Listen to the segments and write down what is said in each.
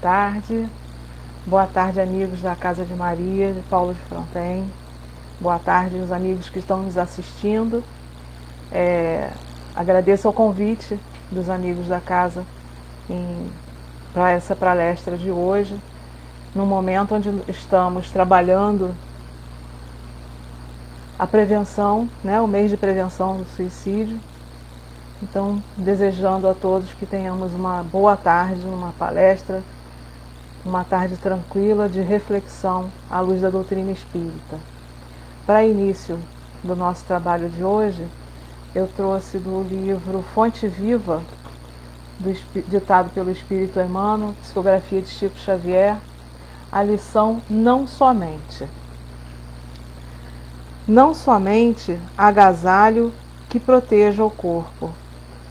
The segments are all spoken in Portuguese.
tarde. Boa tarde, amigos da Casa de Maria, de Paulo de Fronten. Boa tarde, os amigos que estão nos assistindo. Agradeço ao convite dos amigos da casa para essa palestra de hoje, no momento onde estamos trabalhando a prevenção, né, o mês de prevenção do suicídio. Então, desejando a todos que tenhamos uma boa tarde, uma palestra, uma tarde tranquila de reflexão à luz da doutrina espírita. Para início do nosso trabalho de hoje, eu trouxe do livro Fonte Viva, ditado pelo Espírito Emmanuel, psicografia de Chico Xavier, a lição Não Somente. Não somente agasalho que proteja o corpo,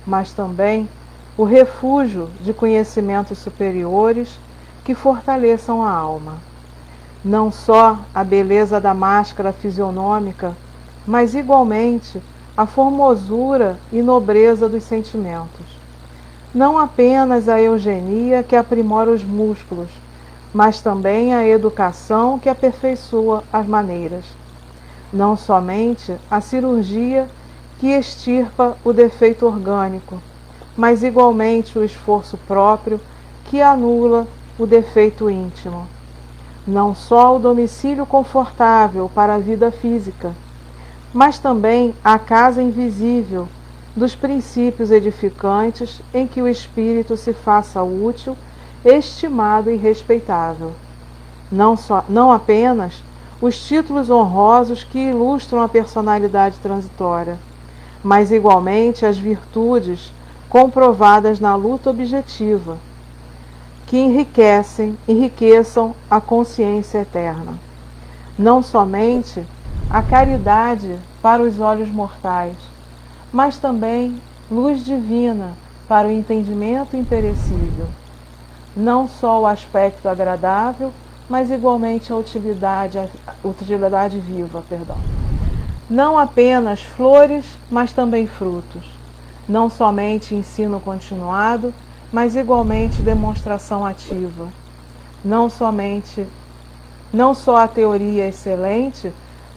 mas também o refúgio de conhecimentos superiores que fortaleçam a alma. Não só a beleza da máscara fisionômica, mas igualmente a formosura e nobreza dos sentimentos. Não apenas a eugenia que aprimora os músculos, mas também a educação que aperfeiçoa as maneiras. Não somente a cirurgia que extirpa o defeito orgânico, mas igualmente o esforço próprio que anula o defeito íntimo. Não só o domicílio confortável para a vida física, mas também a casa invisível dos princípios edificantes em que o espírito se faça útil, estimado e respeitável. Não apenas os títulos honrosos que ilustram a personalidade transitória, mas igualmente as virtudes comprovadas na luta objetiva, que enriqueçam a consciência eterna. Não somente a caridade para os olhos mortais, mas também luz divina para o entendimento imperecível. Não só o aspecto agradável, mas igualmente a utilidade viva. Não apenas flores, mas também frutos. Não somente ensino continuado, mas igualmente demonstração ativa. Não só a teoria excelente,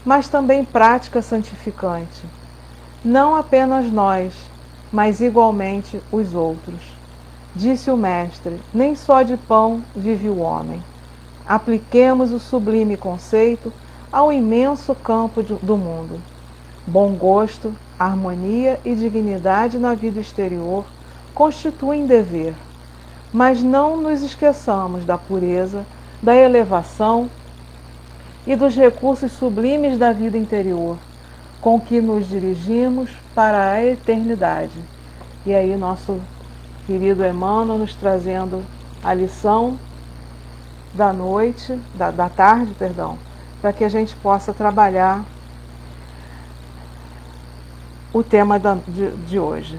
mas também prática santificante. Não apenas nós, mas igualmente os outros. Disse o Mestre, nem só de pão vive o homem. Apliquemos o sublime conceito ao imenso campo do mundo. Bom gosto, harmonia e dignidade na vida exterior constituem dever, mas não nos esqueçamos da pureza, da elevação e dos recursos sublimes da vida interior, com que nos dirigimos para a eternidade. E aí nosso querido Emmanuel nos trazendo a lição da tarde, para que a gente possa trabalhar o tema de hoje.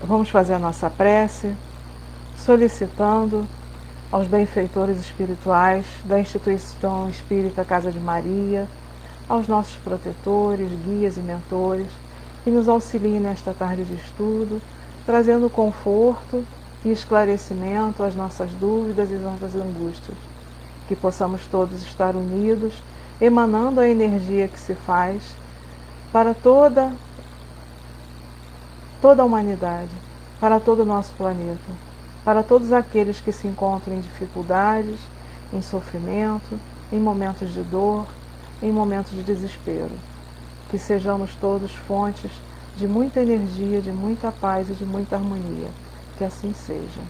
Vamos fazer a nossa prece, solicitando aos benfeitores espirituais da Instituição Espírita Casa de Maria, aos nossos protetores, guias e mentores, que nos auxiliem nesta tarde de estudo, trazendo conforto e esclarecimento às nossas dúvidas e nossas angústias, que possamos todos estar unidos, emanando a energia que se faz para toda a humanidade, para todo o nosso planeta, para todos aqueles que se encontram em dificuldades, em sofrimento, em momentos de dor, em momentos de desespero. Que sejamos todos fontes de muita energia, de muita paz e de muita harmonia. Que assim seja.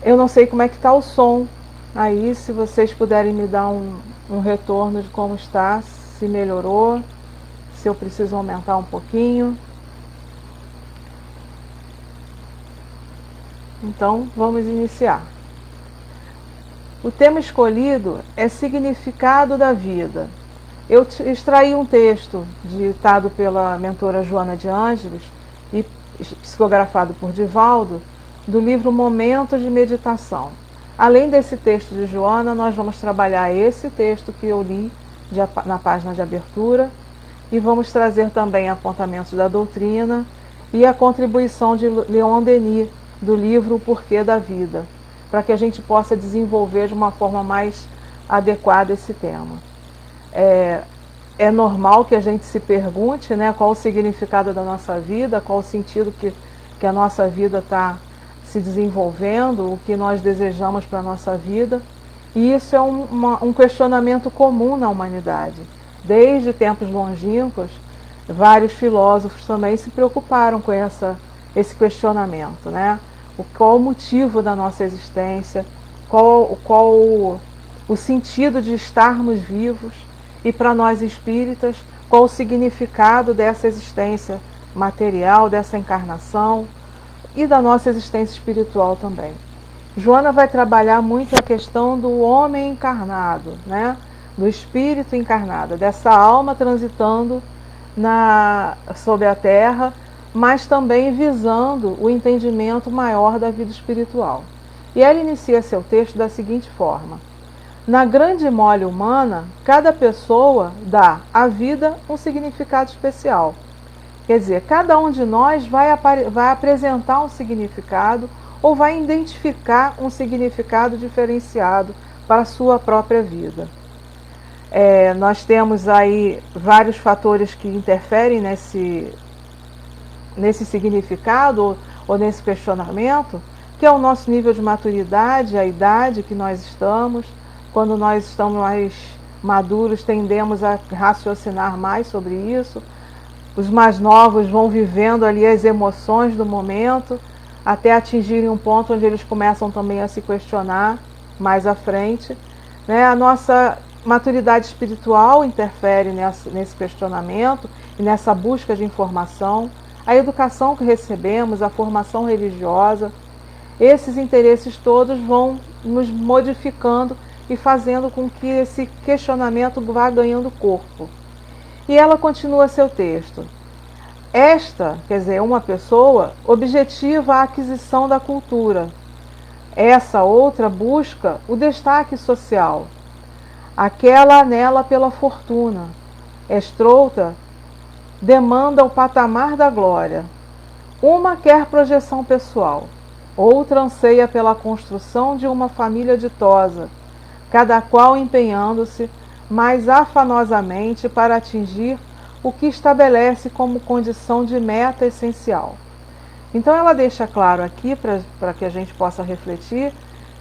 Eu não sei como é que está o som aí, se vocês puderem me dar um retorno de como está, se melhorou, se eu preciso aumentar um pouquinho. Então, vamos iniciar. O tema escolhido é Significado da Vida. Eu extraí um texto ditado pela mentora Joana de Ângeles e psicografado por Divaldo, do livro Momentos de Meditação. Além desse texto de Joana, nós vamos trabalhar esse texto que eu li na página de abertura e vamos trazer também apontamentos da doutrina e a contribuição de Leon Denis do livro O Porquê da Vida, para que a gente possa desenvolver de uma forma mais adequada esse tema. É normal que a gente se pergunte, né, qual o significado da nossa vida, qual o sentido que a nossa vida está se desenvolvendo, o que nós desejamos para a nossa vida. E isso é um questionamento comum na humanidade. Desde tempos longínquos, vários filósofos também se preocuparam com esse questionamento, né? Qual o motivo da nossa existência, qual o sentido de estarmos vivos, e para nós espíritas, qual o significado dessa existência material, dessa encarnação e da nossa existência espiritual também. Joana vai trabalhar muito a questão do homem encarnado, né? Do espírito encarnado, dessa alma transitando sobre a Terra, mas também visando o entendimento maior da vida espiritual. E ela inicia seu texto da seguinte forma: na grande mole humana, cada pessoa dá à vida um significado especial. Quer dizer, cada um de nós vai apresentar um significado ou vai identificar um significado diferenciado para a sua própria vida. Nós temos aí vários fatores que interferem nesse significado ou nesse questionamento, que é o nosso nível de maturidade, a idade que nós estamos. Quando nós estamos mais maduros, tendemos a raciocinar mais sobre isso. Os mais novos vão vivendo ali as emoções do momento, até atingirem um ponto onde eles começam também a se questionar mais à frente, né? A nossa maturidade espiritual interfere nesse questionamento e nessa busca de informação. A educação que recebemos, a formação religiosa, esses interesses todos vão nos modificando e fazendo com que esse questionamento vá ganhando corpo. E ela continua seu texto. Quer dizer, uma pessoa, objetiva a aquisição da cultura. Essa outra busca o destaque social. Aquela anela pela fortuna. Estrouta demanda o patamar da glória. Uma quer projeção pessoal. Outra anseia pela construção de uma família ditosa, cada qual empenhando-se mais afanosamente para atingir o que estabelece como condição de meta essencial. Então ela deixa claro aqui, para que a gente possa refletir,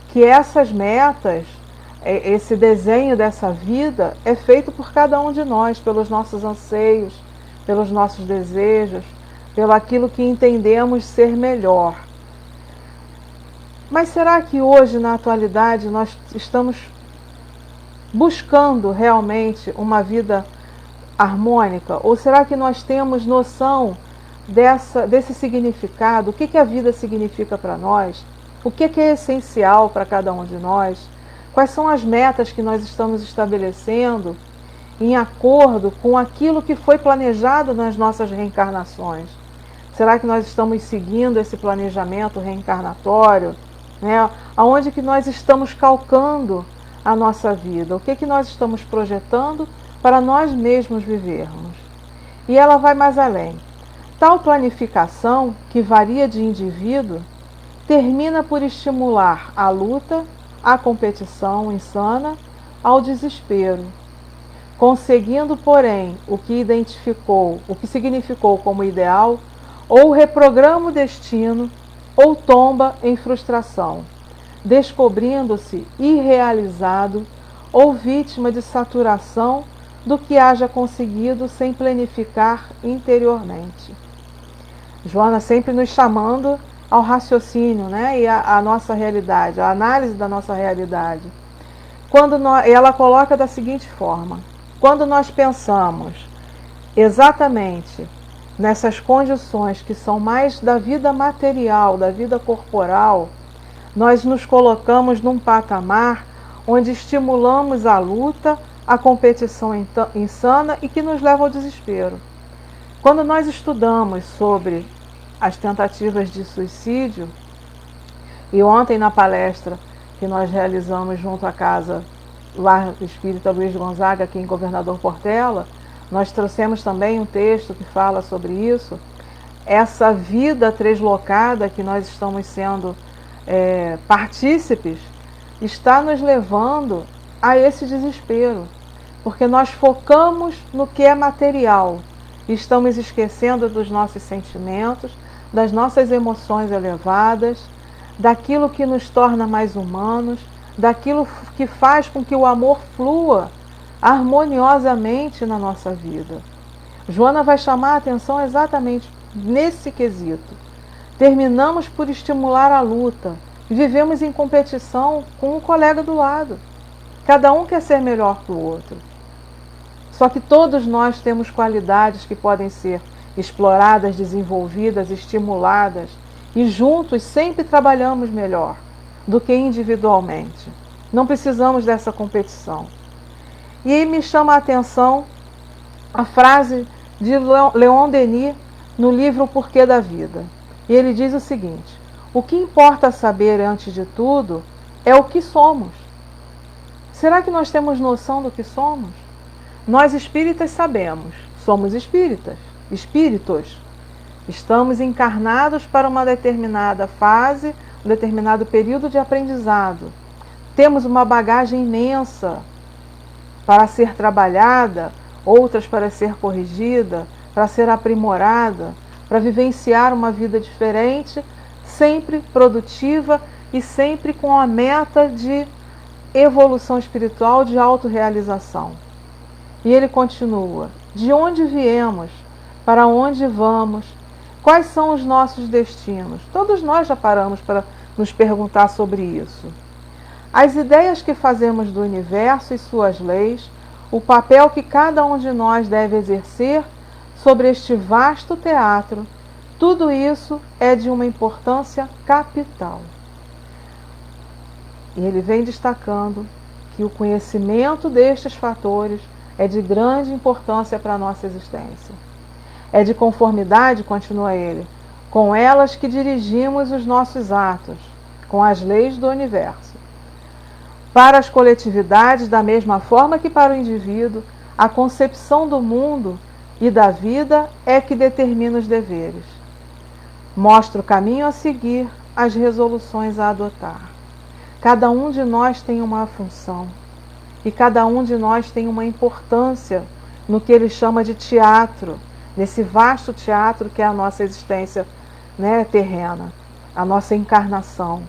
que essas metas, esse desenho dessa vida, é feito por cada um de nós, pelos nossos anseios, pelos nossos desejos, pelo aquilo que entendemos ser melhor. Mas será que hoje, na atualidade, nós estamos buscando realmente uma vida harmônica? Ou será que nós temos noção desse significado? O que a vida significa para nós? O que é essencial para cada um de nós? Quais são as metas que nós estamos estabelecendo em acordo com aquilo que foi planejado nas nossas reencarnações? Será que nós estamos seguindo esse planejamento reencarnatório? Aonde que nós estamos calcando a nossa vida? O que nós estamos projetando para nós mesmos vivermos? E ela vai mais além. Tal planificação, que varia de indivíduo, termina por estimular a luta, a competição insana, ao desespero, conseguindo, porém, o que significou como ideal, ou reprograma o destino, ou tomba em frustração, descobrindo-se irrealizado ou vítima de saturação do que haja conseguido sem planificar interiormente. Joana sempre nos chamando ao raciocínio, né? E a nossa realidade, a análise da nossa realidade. Ela coloca da seguinte forma: quando nós pensamos exatamente nessas condições que são mais da vida material, da vida corporal, nós nos colocamos num patamar onde estimulamos a luta, a competição insana e que nos leva ao desespero. Quando nós estudamos sobre as tentativas de suicídio, e ontem na palestra que nós realizamos junto à Casa Lar Espírita Luiz Gonzaga, aqui em Governador Portela, nós trouxemos também um texto que fala sobre isso. essa vida translocada que nós estamos sendo partícipes, está nos levando a esse desespero, porque nós focamos no que é material e estamos esquecendo dos nossos sentimentos, das nossas emoções elevadas, daquilo que nos torna mais humanos, daquilo que faz com que o amor flua harmoniosamente na nossa vida. Joana vai chamar a atenção exatamente nesse quesito. Terminamos por estimular a luta e vivemos em competição com o colega do lado. Cada um quer ser melhor que o outro. Só que todos nós temos qualidades que podem ser exploradas, desenvolvidas, estimuladas, e juntos sempre trabalhamos melhor do que individualmente. Não precisamos dessa competição. E aí me chama a atenção a frase de Leon Denis no livro O Porquê da Vida. E ele diz o seguinte: o que importa saber antes de tudo é o que somos. Será que nós temos noção do que somos? Nós espíritas sabemos, somos espíritas, espíritos. Estamos encarnados para uma determinada fase, um determinado período de aprendizado. Temos uma bagagem imensa para ser trabalhada, outras para ser corrigida, para ser aprimorada, para vivenciar uma vida diferente, sempre produtiva e sempre com a meta de evolução espiritual, de autorrealização. E ele continua: de onde viemos, para onde vamos, quais são os nossos destinos? Todos nós já paramos para nos perguntar sobre isso. As ideias que fazemos do universo e suas leis, o papel que cada um de nós deve exercer sobre este vasto teatro, tudo isso é de uma importância capital. E ele vem destacando que o conhecimento destes fatores é de grande importância para a nossa existência. É de conformidade, continua ele, com elas que dirigimos os nossos atos, com as leis do universo. Para as coletividades, da mesma forma que para o indivíduo, a concepção do mundo e da vida é que determina os deveres. Mostra o caminho a seguir, as resoluções a adotar. Cada um de nós tem uma função e cada um de nós tem uma importância no que ele chama de teatro, nesse vasto teatro que é a nossa existência, né, terrena, a nossa encarnação.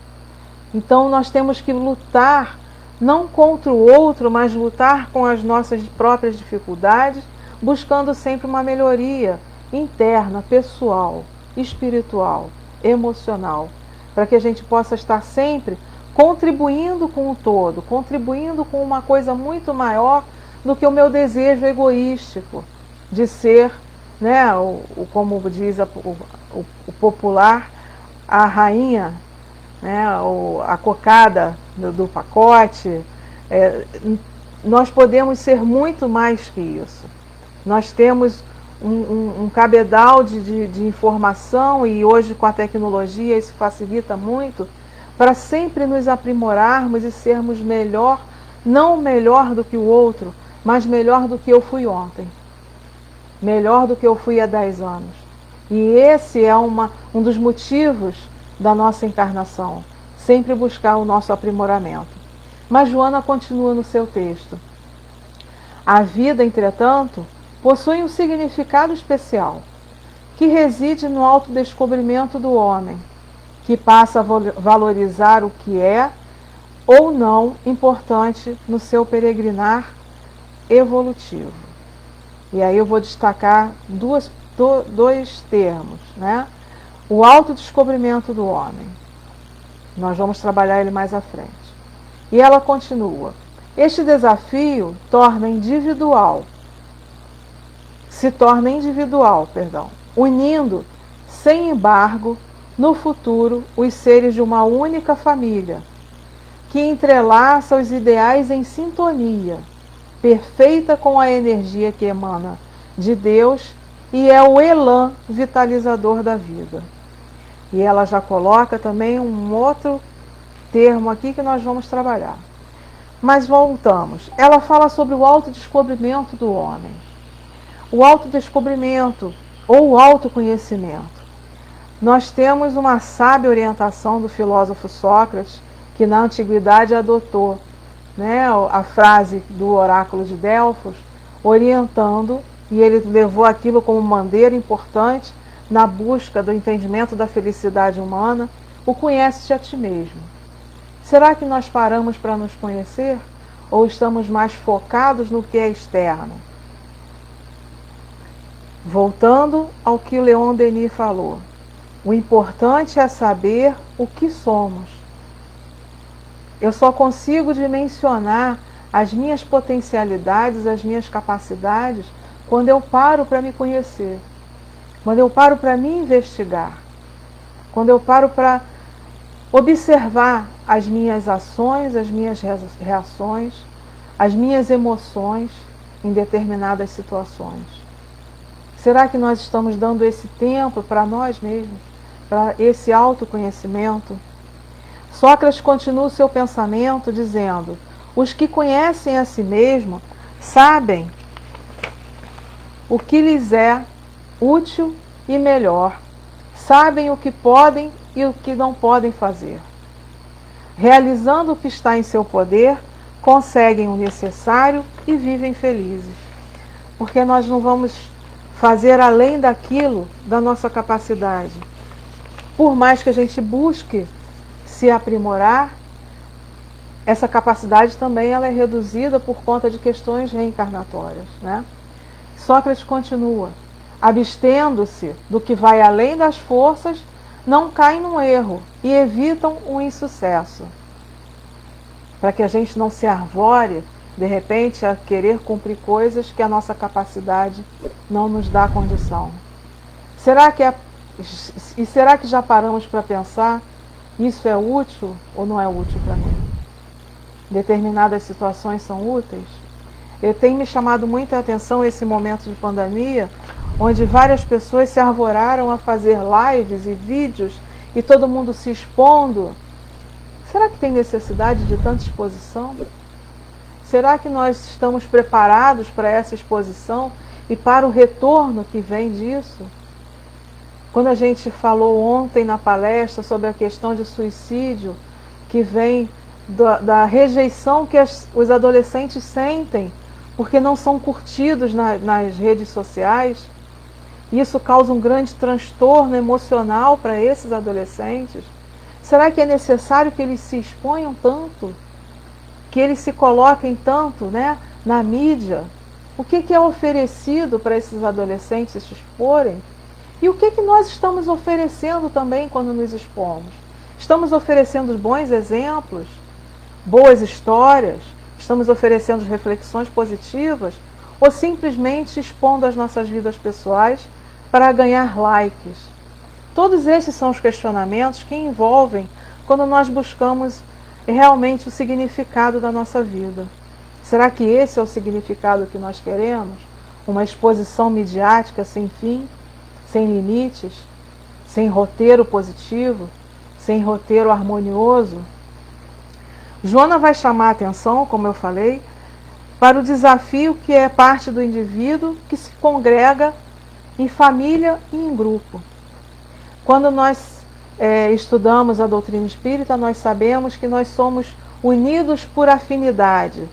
Então nós temos que lutar não contra o outro, mas lutar com as nossas próprias dificuldades, buscando sempre uma melhoria interna, pessoal, espiritual, emocional, para que a gente possa estar sempre contribuindo com o todo, contribuindo com uma coisa muito maior do que o meu desejo egoístico de ser, né, como diz o popular, a rainha, né, a cocada do pacote. Nós podemos ser muito mais que isso. Nós temos um cabedal de informação, e hoje com a tecnologia isso facilita muito, para sempre nos aprimorarmos e sermos melhor, não melhor do que o outro, mas melhor do que eu fui ontem, melhor do que eu fui há 10 anos. E esse é um dos motivos da nossa encarnação, sempre buscar o nosso aprimoramento. Mas Joana continua no seu texto. A vida, entretanto, possui um significado especial, que reside no autodescobrimento do homem, que passa a valorizar o que é ou não importante no seu peregrinar evolutivo. E aí eu vou destacar dois termos, né? O autodescobrimento do homem. Nós vamos trabalhar ele mais à frente. E ela continua: este desafio se torna individual, unindo, sem embargo, no futuro, os seres de uma única família, que entrelaça os ideais em sintonia, perfeita com a energia que emana de Deus e é o elan vitalizador da vida. E ela já coloca também um outro termo aqui que nós vamos trabalhar. Mas voltamos. Ela fala sobre o autodescobrimento do homem. O autodescobrimento ou o autoconhecimento. nós temos uma sábia orientação do filósofo Sócrates, que na antiguidade adotou, né, a frase do oráculo de Delfos, orientando, e ele levou aquilo como bandeira importante na busca do entendimento da felicidade humana, o conhece-te a ti mesmo. Será que nós paramos para nos conhecer? Ou estamos mais focados no que é externo? Voltando ao que Leon Denis falou, o importante é saber o que somos. Eu só consigo dimensionar as minhas potencialidades, as minhas capacidades, quando eu paro para me conhecer, quando eu paro para me investigar, quando eu paro para observar as minhas ações, as minhas reações, as minhas emoções em determinadas situações. Será que nós estamos dando esse tempo para nós mesmos, para esse autoconhecimento? Sócrates continua o seu pensamento dizendo: os que conhecem a si mesmo sabem o que lhes é útil e melhor, sabem o que podem e o que não podem fazer. Realizando o que está em seu poder, conseguem o necessário e vivem felizes. Porque nós não vamos fazer além daquilo da nossa capacidade. Por mais que a gente busque se aprimorar, essa capacidade também ela é reduzida por conta de questões reencarnatórias, né? Sócrates continua: abstendo-se do que vai além das forças, não caem no erro e evitam o insucesso. Para que a gente não se arvore, de repente, a querer cumprir coisas que a nossa capacidade não nos dá condição. Será que já paramos para pensar, isso é útil ou não é útil para mim? Determinadas situações são úteis? Eu tenho me chamado muita atenção esse momento de pandemia, onde várias pessoas se arvoraram a fazer lives e vídeos e todo mundo se expondo. Será que tem necessidade de tanta exposição? Será que nós estamos preparados para essa exposição e para o retorno que vem disso? Quando a gente falou ontem na palestra sobre a questão de suicídio, que vem da rejeição que os adolescentes sentem, porque não são curtidos nas redes sociais, isso causa um grande transtorno emocional para esses adolescentes. Será que é necessário que eles se exponham tanto? Que eles se coloquem tanto, né, na mídia? O que é oferecido para esses adolescentes se exporem? E o que nós estamos oferecendo também quando nos expomos? Estamos oferecendo bons exemplos, boas histórias, estamos oferecendo reflexões positivas, ou simplesmente expondo as nossas vidas pessoais para ganhar likes? Todos esses são os questionamentos que envolvem quando nós buscamos realmente o significado da nossa vida. Será que esse é o significado que nós queremos? Uma exposição midiática sem fim, sem limites, sem roteiro positivo, sem roteiro harmonioso? Joana vai chamar a atenção, como eu falei, para o desafio que é parte do indivíduo que se congrega em família e em grupo. Quando nós estudamos a doutrina espírita, nós sabemos que nós somos unidos por afinidade,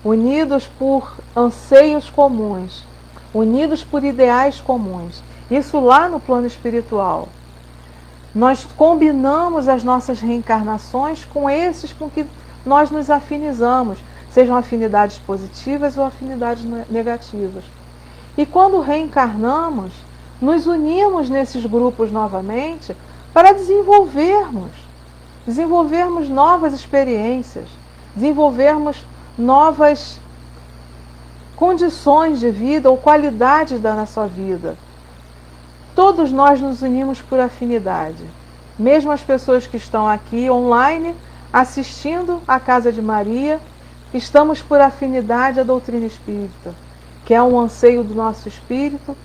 unidos por anseios comuns, unidos por ideais comuns. Isso lá no plano espiritual. Nós combinamos as nossas reencarnações com esses com que nós nos afinizamos, sejam afinidades positivas ou afinidades negativas. E quando reencarnamos, nos unimos nesses grupos novamente para desenvolvermos novas experiências, desenvolvermos novas condições de vida ou qualidades da nossa vida. Todos nós nos unimos por afinidade. Mesmo as pessoas que estão aqui online, assistindo à Casa de Maria, estamos por afinidade à doutrina espírita, que é um anseio do nosso espírito,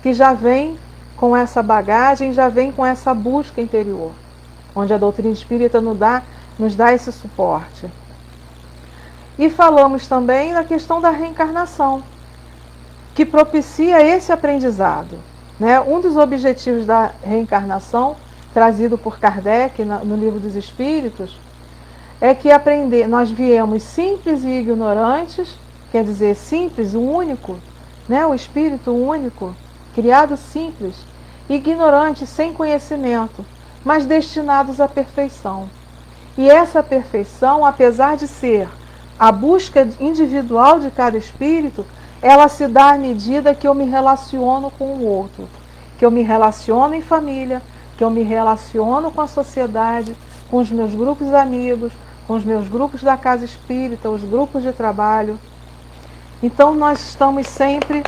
que já vem com essa bagagem, já vem com essa busca interior, onde a doutrina espírita nos dá esse suporte. E falamos também da questão da reencarnação, que propicia esse aprendizado. Um dos objetivos da reencarnação trazido por Kardec no Livro dos Espíritos, é que nós viemos simples e ignorantes, quer dizer, simples, o único, né? O Espírito único, criado simples, ignorante, sem conhecimento, mas destinados à perfeição. E essa perfeição, apesar de ser a busca individual de cada espírito, ela se dá à medida que eu me relaciono com o outro, que eu me relaciono em família, que eu me relaciono com a sociedade, com os meus grupos de amigos, com os meus grupos da casa espírita, os grupos de trabalho. Então nós estamos sempre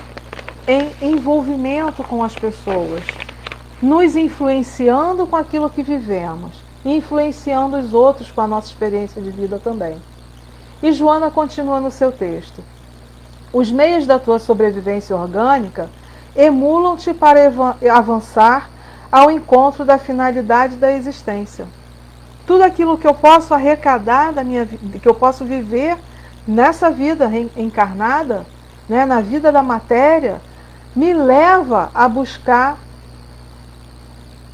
em envolvimento com as pessoas, nos influenciando com aquilo que vivemos, e influenciando os outros com a nossa experiência de vida também. E Joana continua no seu texto. Os meios da tua sobrevivência orgânica emulam-te para avançar ao encontro da finalidade da existência. Tudo aquilo que eu posso arrecadar da minha vida, que eu posso viver nessa vida encarnada, né, na vida da matéria, me leva a buscar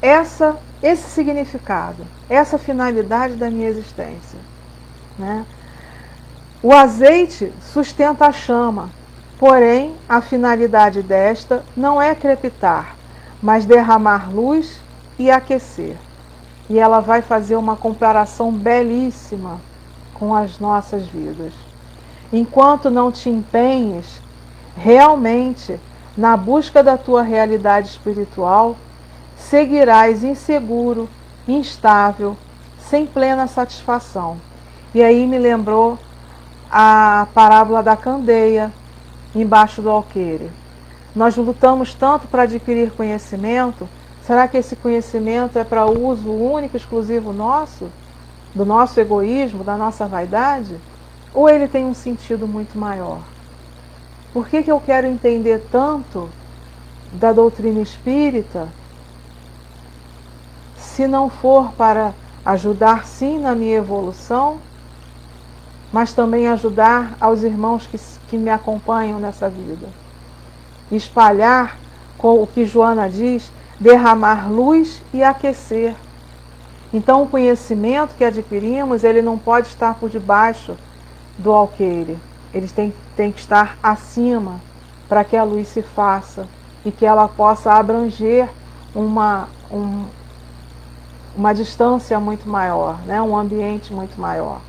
esse significado, essa finalidade da minha existência, né? O azeite sustenta a chama, porém a finalidade desta não é crepitar, mas derramar luz e aquecer. E ela vai fazer uma comparação belíssima com as nossas vidas. Enquanto não te empenhes realmente na busca da tua realidade espiritual, seguirás inseguro, instável, sem plena satisfação. E aí me lembrou a parábola da candeia embaixo do alqueire. Nós lutamos tanto para adquirir conhecimento. Será que esse conhecimento é para uso único, exclusivo nosso? Do nosso egoísmo, da nossa vaidade? Ou ele tem um sentido muito maior? Por que eu quero entender tanto da doutrina espírita, se não for para ajudar sim na minha evolução, mas também ajudar aos irmãos que me acompanham nessa vida? Espalhar, com o que Joana diz, derramar luz e aquecer. Então o conhecimento que adquirimos, ele não pode estar por debaixo do alqueire. Ele tem que estar acima, para que a luz se faça e que ela possa abranger uma distância muito maior, né? Um ambiente muito maior.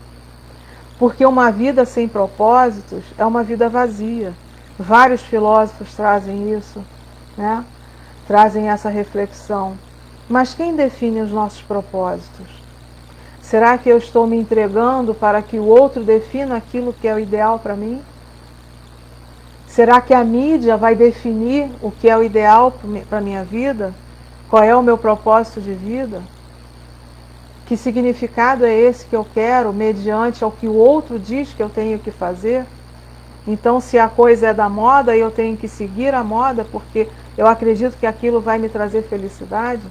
Porque uma vida sem propósitos é uma vida vazia. Vários filósofos trazem isso, né? Trazem essa reflexão. Mas quem define os nossos propósitos? Será que eu estou me entregando para que o outro defina aquilo que é o ideal para mim? Será que a mídia vai definir o que é o ideal para a minha vida? Qual é o meu propósito de vida? Que significado é esse que eu quero, mediante ao que o outro diz que eu tenho que fazer? Então, se a coisa é da moda, eu tenho que seguir a moda, porque eu acredito que aquilo vai me trazer felicidade?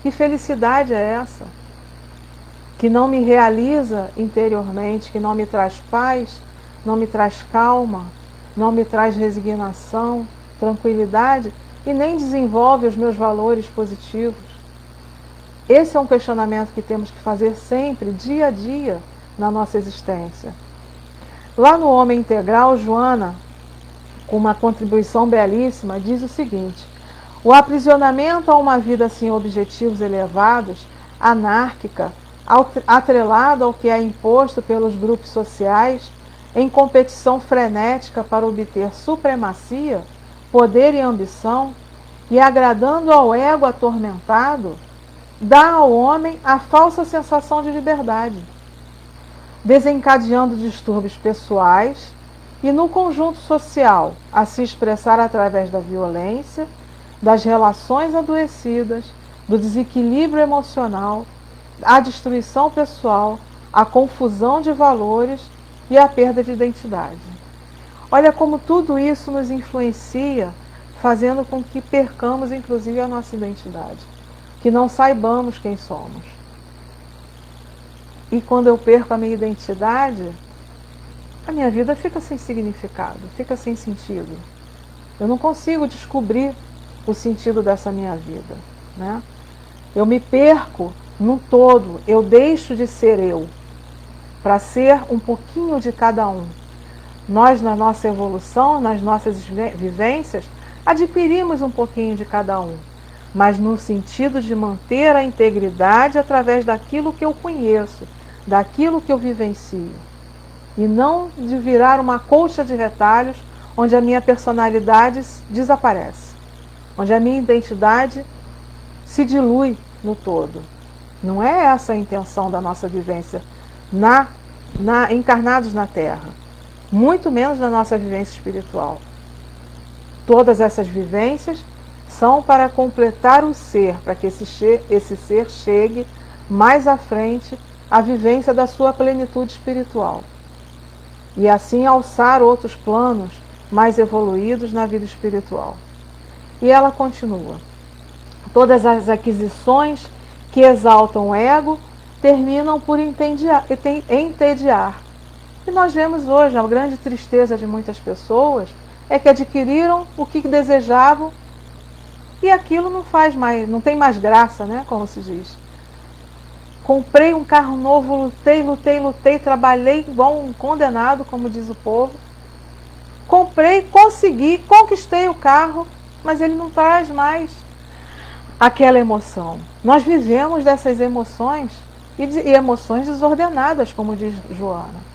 Que felicidade é essa? Que não me realiza interiormente, que não me traz paz, não me traz calma, não me traz resignação, tranquilidade, e nem desenvolve os meus valores positivos. Esse é um questionamento que temos que fazer sempre, dia a dia, na nossa existência. Lá no Homem Integral, Joana, com uma contribuição belíssima, diz o seguinte: o aprisionamento a uma vida sem objetivos elevados, anárquica, atrelado ao que é imposto pelos grupos sociais, em competição frenética para obter supremacia, poder e ambição, e agradando ao ego atormentado, dá ao homem a falsa sensação de liberdade, desencadeando distúrbios pessoais e no conjunto social a se expressar através da violência, das relações adoecidas, do desequilíbrio emocional, a destruição pessoal, a confusão de valores e a perda de identidade. Olha como tudo isso nos influencia, fazendo com que percamos inclusive a nossa identidade, que não saibamos quem somos. E quando eu perco a minha identidade, a minha vida fica sem significado, fica sem sentido. Eu não consigo descobrir o sentido dessa minha vida, né? Eu me perco num todo, eu deixo de ser eu, para ser um pouquinho de cada um. Nós, na nossa evolução, nas nossas vivências, adquirimos um pouquinho de cada um, mas no sentido de manter a integridade através daquilo que eu conheço, daquilo que eu vivencio, e não de virar uma colcha de retalhos onde a minha personalidade desaparece, onde a minha identidade se dilui no todo. Não é essa a intenção da nossa vivência encarnados na Terra, muito menos na nossa vivência espiritual. Todas essas vivências são para completar o ser, para que esse ser chegue mais à frente à vivência da sua plenitude espiritual. E assim alçar outros planos mais evoluídos na vida espiritual. E ela continua. Todas as aquisições que exaltam o ego terminam por entediar. E nós vemos hoje, a grande tristeza de muitas pessoas é que adquiriram o que desejavam e aquilo não faz mais, não tem mais graça, né, como se diz. Comprei um carro novo, lutei, trabalhei igual um condenado, como diz o povo. Comprei, consegui, conquistei o carro, mas ele não traz mais aquela emoção. Nós vivemos dessas emoções e emoções desordenadas, como diz Joana.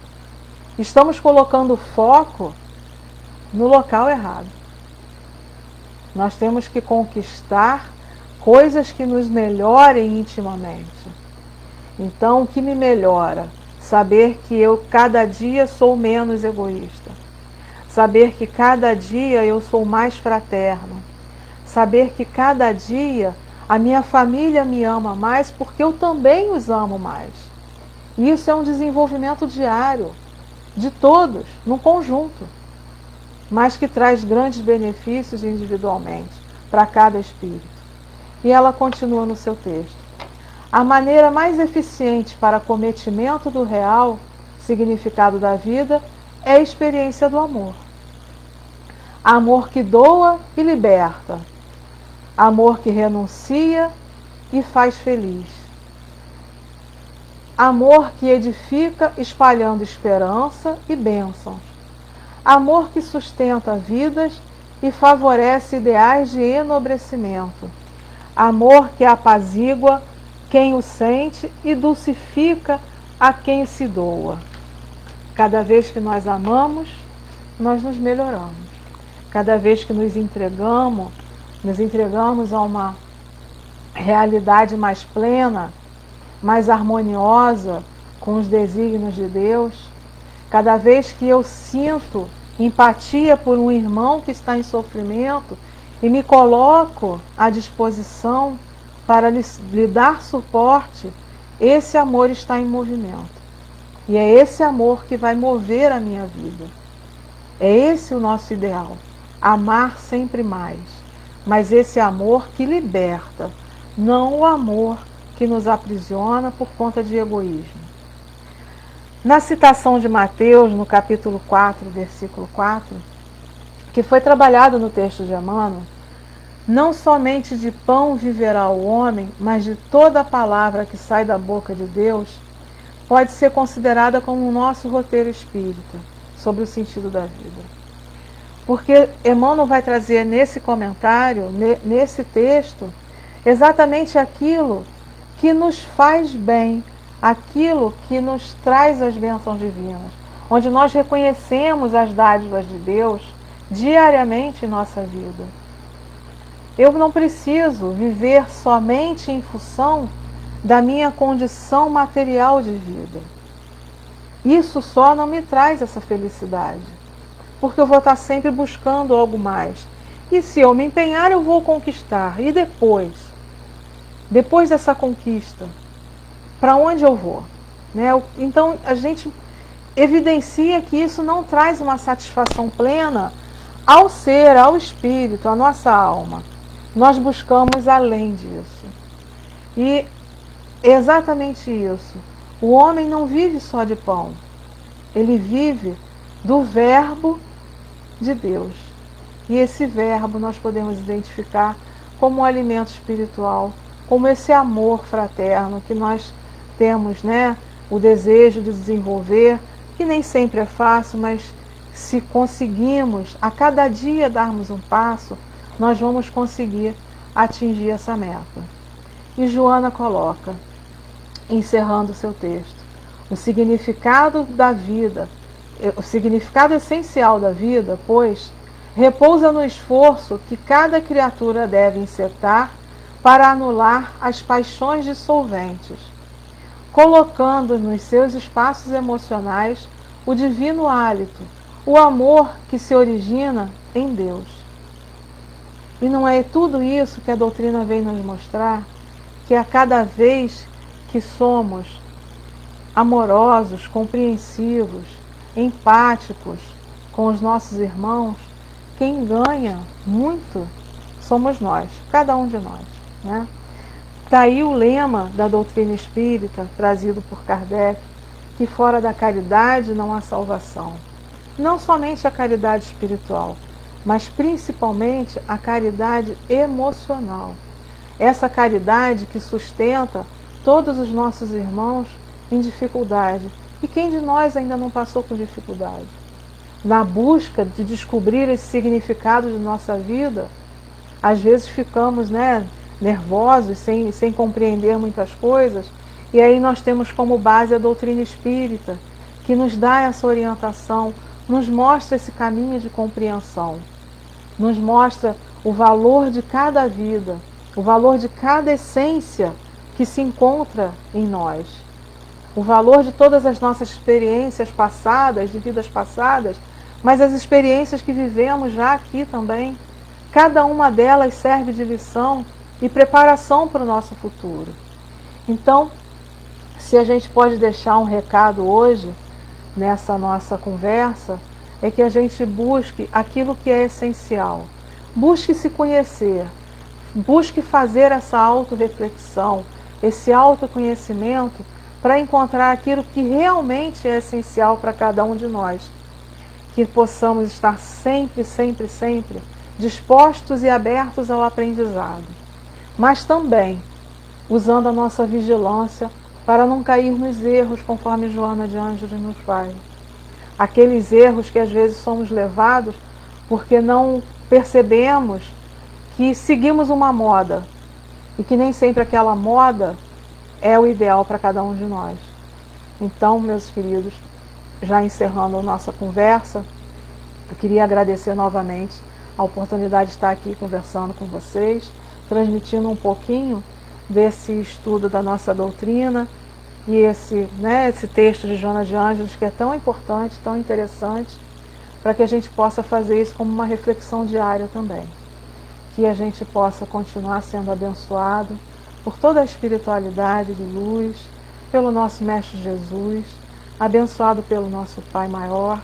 Estamos colocando foco no local errado. Nós temos que conquistar coisas que nos melhorem intimamente. Então, o que me melhora? Saber que eu cada dia sou menos egoísta. Saber que cada dia eu sou mais fraterno. Saber que cada dia a minha família me ama mais porque eu também os amo mais. Isso é um desenvolvimento diário de todos, num conjunto, mas que traz grandes benefícios individualmente para cada espírito. E ela continua no seu texto. A maneira mais eficiente para cometimento do real significado da vida é a experiência do amor. Amor que doa e liberta. Amor que renuncia e faz feliz. Amor que edifica, espalhando esperança e bênçãos. Amor que sustenta vidas e favorece ideais de enobrecimento. Amor que apazigua quem o sente e dulcifica a quem se doa. Cada vez que nós amamos, nós nos melhoramos. Cada vez que nos entregamos a uma realidade mais plena, mais harmoniosa com os desígnios de Deus. Cada vez que eu sinto empatia por um irmão que está em sofrimento e me coloco à disposição para lhe dar suporte, esse amor está em movimento. E é esse amor que vai mover a minha vida. É esse o nosso ideal. Amar sempre mais. Mas esse amor que liberta, não o amor que nos aprisiona por conta de egoísmo. Na citação de Mateus, no capítulo 4, versículo 4, que foi trabalhado no texto de Emmanuel, não somente de pão viverá o homem, mas de toda a palavra que sai da boca de Deus, pode ser considerada como o nosso roteiro espírita sobre o sentido da vida. Porque Emmanuel vai trazer nesse comentário, nesse texto, exatamente aquilo que nos faz bem, aquilo que nos traz as bênçãos divinas, onde nós reconhecemos as dádivas de Deus diariamente em nossa vida. Eu não preciso viver somente em função da minha condição material de vida. Isso só não me traz essa felicidade, porque eu vou estar sempre buscando algo mais. E se eu me empenhar, eu vou conquistar. E depois? Depois dessa conquista, para onde eu vou? Né? Então, a gente evidencia que isso não traz uma satisfação plena ao ser, ao espírito, à nossa alma. Nós buscamos além disso. E é exatamente isso. O homem não vive só de pão. Ele vive do verbo de Deus. E esse verbo nós podemos identificar como um alimento espiritual, como esse amor fraterno que nós temos, né, o desejo de desenvolver, que nem sempre é fácil, mas se conseguimos a cada dia darmos um passo, nós vamos conseguir atingir essa meta. E Joana coloca, encerrando o seu texto, o significado da vida, o significado essencial da vida, pois, repousa no esforço que cada criatura deve encetar para anular as paixões dissolventes, colocando nos seus espaços emocionais o divino hálito, o amor que se origina em Deus. E não é tudo isso que a doutrina vem nos mostrar, que a cada vez que somos amorosos, compreensivos, empáticos com os nossos irmãos, quem ganha muito somos nós, cada um de nós, né? Daí o lema da doutrina espírita, trazido por Kardec, que fora da caridade não há salvação. Não somente a caridade espiritual, mas principalmente a caridade emocional. Essa caridade que sustenta todos os nossos irmãos em dificuldade. E quem de nós ainda não passou por dificuldade? Na busca de descobrir esse significado de nossa vida, às vezes ficamos, né, nervosos, sem compreender muitas coisas, e aí nós temos como base a doutrina espírita, que nos dá essa orientação, nos mostra esse caminho de compreensão, nos mostra o valor de cada vida, o valor de cada essência que se encontra em nós, o valor de todas as nossas experiências passadas, de vidas passadas, mas as experiências que vivemos já aqui também. Cada uma delas serve de lição e preparação para o nosso futuro. Então, se a gente pode deixar um recado hoje, nessa nossa conversa, é que a gente busque aquilo que é essencial. Busque se conhecer, busque fazer essa autorreflexão, esse autoconhecimento, para encontrar aquilo que realmente é essencial para cada um de nós. Que possamos estar sempre, sempre, sempre dispostos e abertos ao aprendizado, mas também usando a nossa vigilância para não cair nos erros, conforme Joana de Ângeles nos faz. Aqueles erros que às vezes somos levados porque não percebemos que seguimos uma moda e que nem sempre aquela moda é o ideal para cada um de nós. Então, meus queridos, já encerrando a nossa conversa, eu queria agradecer novamente a oportunidade de estar aqui conversando com vocês, transmitindo um pouquinho desse estudo da nossa doutrina e esse texto de Joana de Ângeles, que é tão importante, tão interessante, para que a gente possa fazer isso como uma reflexão diária também. Que a gente possa continuar sendo abençoado por toda a espiritualidade de luz, pelo nosso Mestre Jesus, abençoado pelo nosso Pai Maior,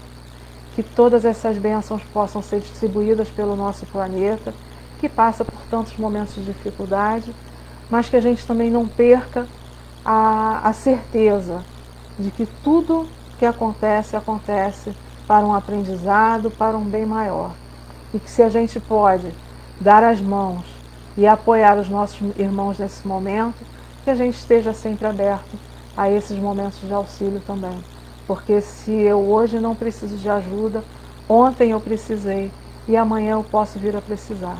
que todas essas bênçãos possam ser distribuídas pelo nosso planeta, que passa por tantos momentos de dificuldade, mas que a gente também não perca a certeza de que tudo que acontece, acontece para um aprendizado, para um bem maior. E que se a gente pode dar as mãos e apoiar os nossos irmãos nesse momento, que a gente esteja sempre aberto a esses momentos de auxílio também. Porque se eu hoje não preciso de ajuda, ontem eu precisei e amanhã eu posso vir a precisar.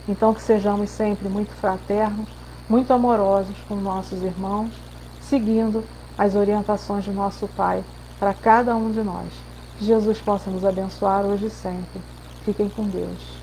Então que sejamos sempre muito fraternos, muito amorosos com nossos irmãos, seguindo as orientações de nosso Pai para cada um de nós. Que Jesus possa nos abençoar hoje e sempre. Fiquem com Deus.